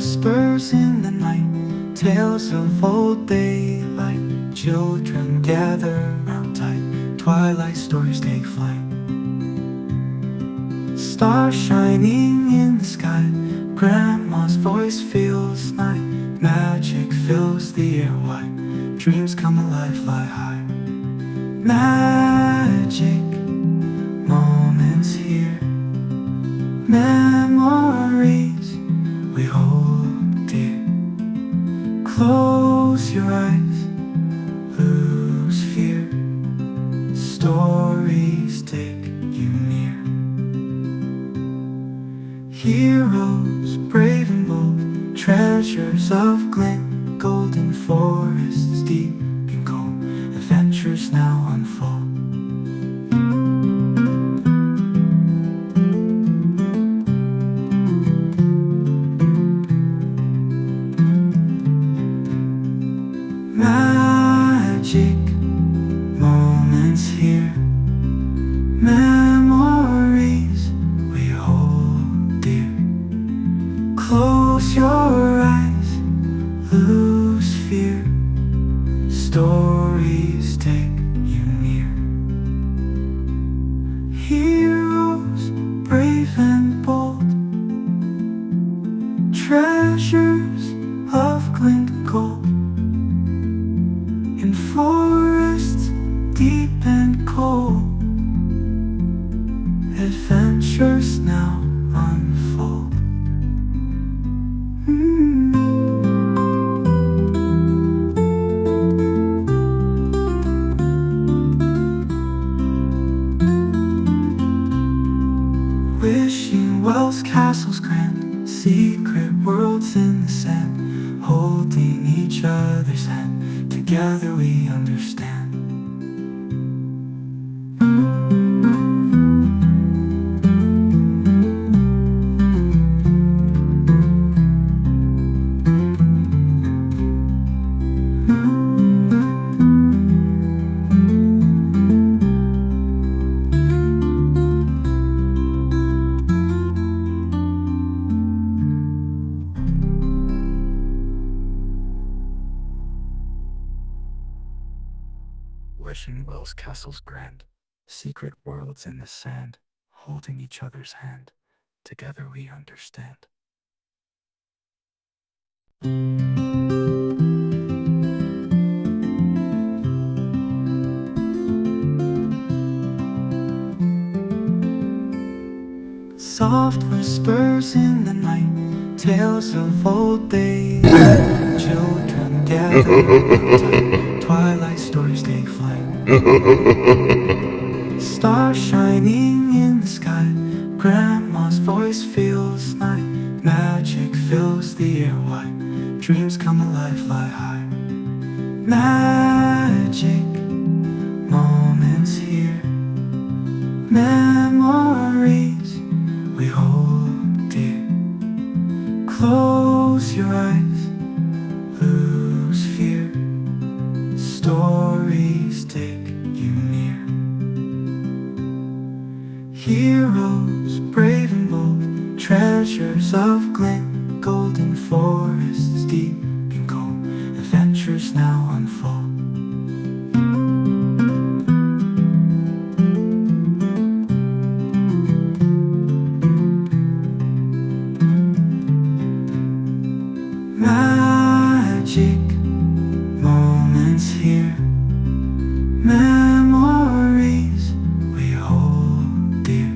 whispers in the night, tales of old daylight. Children gather round tight, twilight stories take flight. Stars shining in the sky, grandma's voice fills night. Magic fills the air wide, dreams come alive, fly high. Magic moments here, memories we hold dear. Close your eyes, lose fear, stories take you near. Heroes, brave and bold, treasures of glint, golden forests deep and cold, adventures now unfold. Magic moments here, memories we hold dear. Close your eyes, lose fear, stories take you near. Heroes, brave and bold, treasures of glint and gold, in forests deep and cold, adventures now unfold. Wishing wells, castles grand, secret worlds in the sand, holding each other's hand, together we understand. Wishing wells, castles grand, secret worlds in the sand, holding each other's hand, together we understand. Soft whispers in the night, tales of old days. Children gather round tight, twilight stories take flight. Stars shining in the sky, grandma's voice fills night. Magic fills the air wide, dreams come alive, fly high. Magic moments here, memories we hold dear. Close your eyes, lose fear, stories take you near. Heroes, brave and bold, treasures of glint, golden forests deep and cold, adventures now unfold. Magic moments here, memories we hold dear.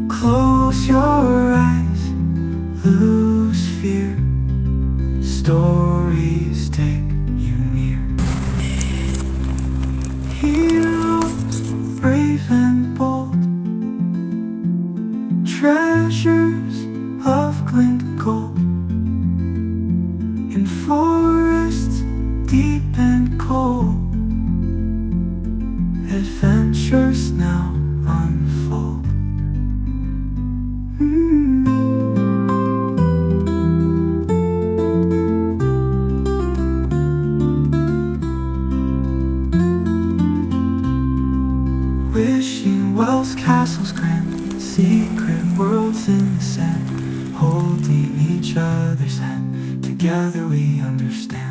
Close your eyes, lose fear, stories take you near. Heroes, brave and bold, treasures of glint and gold, in forests deep and cold, adventures now unfold. Wishing wells, castles grand, secret worlds in the sand, holding each other's hand. Together we understand.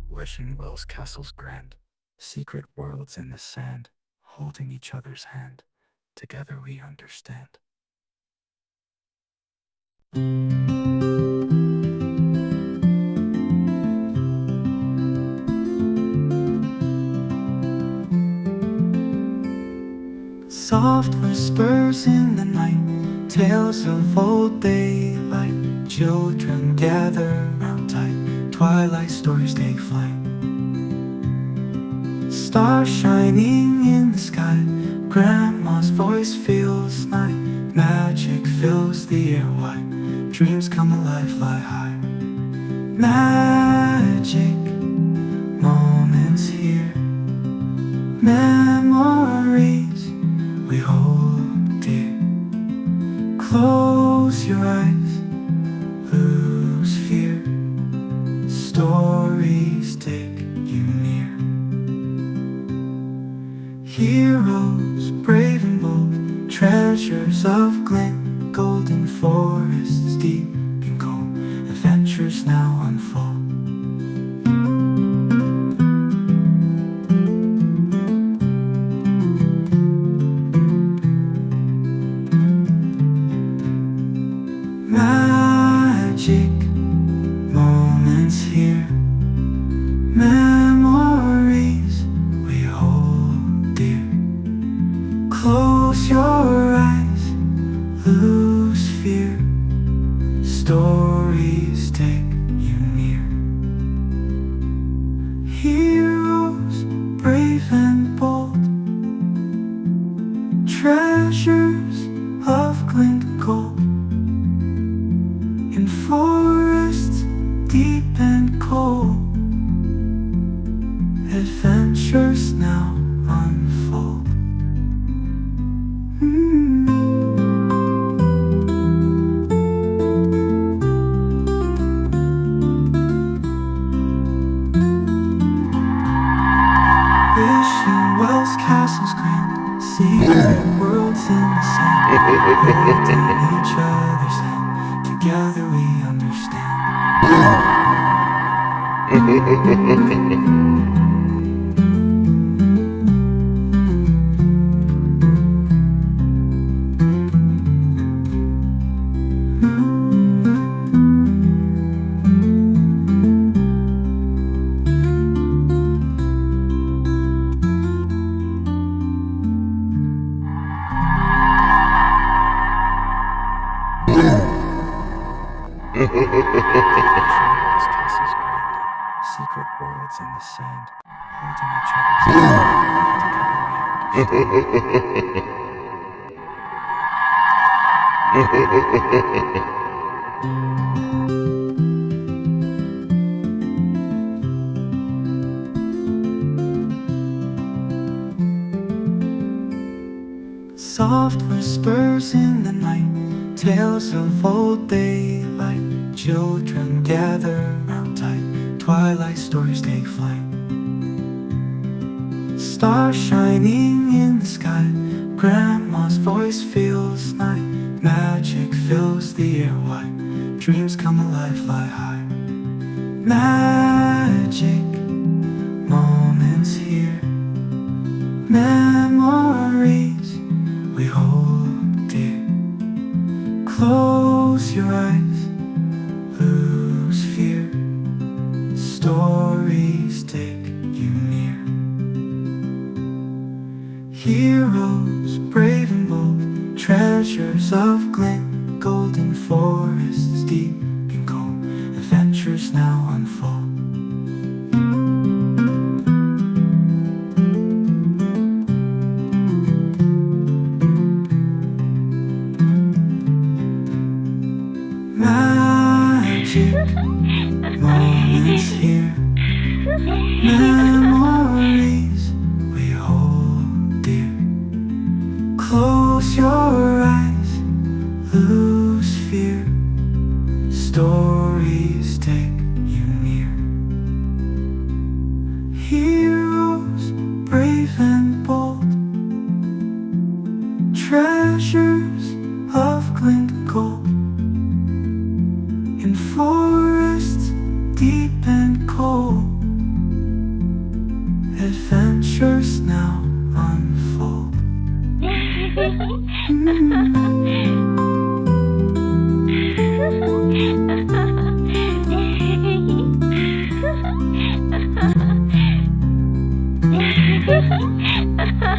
Wishing wells, castles grand, secret worlds in the sand, holding each other's hand. Together we understand. Soft whispers in the night, tales of old daylight. Children gather round tight, twilight stories take flight. Stars shining in the sky, grandma's voice feels night. Magic fills the air wide, dreams come alive, fly high. Magic moments here, memories we hold dear. Close your eyes, lose fear, stories take you near. Heroes brave and bold, treasures of glint, golden forests deep and cold, adventures now unfold. Magic moments here, memories we hold dear. Close your eyes, lose fear, stories take you near. Heroes brave and bold, treasures of glint gold, in forests deep and cold, adventures now unfold. Wishing wells, castles grand, secret worlds in the sand, holding each other's hand. Together we understand. Castles grand, secret worlds in the sand, holding each other's hand. Together we understand. Soft whispers in the night, tales of old daylight. Children gather round tight, twilight stories take flight. Stars shining in the sky, grandma's voice feels night. Magic fills the air wide, dreams come alive, fly high. Magic moments here, memories we hold dear. Close your eyes, lose fear, stories take you near. Heroes brave and bold, treasures of glint, golden forests deep and cold, adventures now unfold. Magic Memories we hold dear. Close your eyes, lose fear. Stories take you near. Heroes brave and bold, treasures of glint gold. In forests deep and cold, adventures now unfold. Ha ha ha.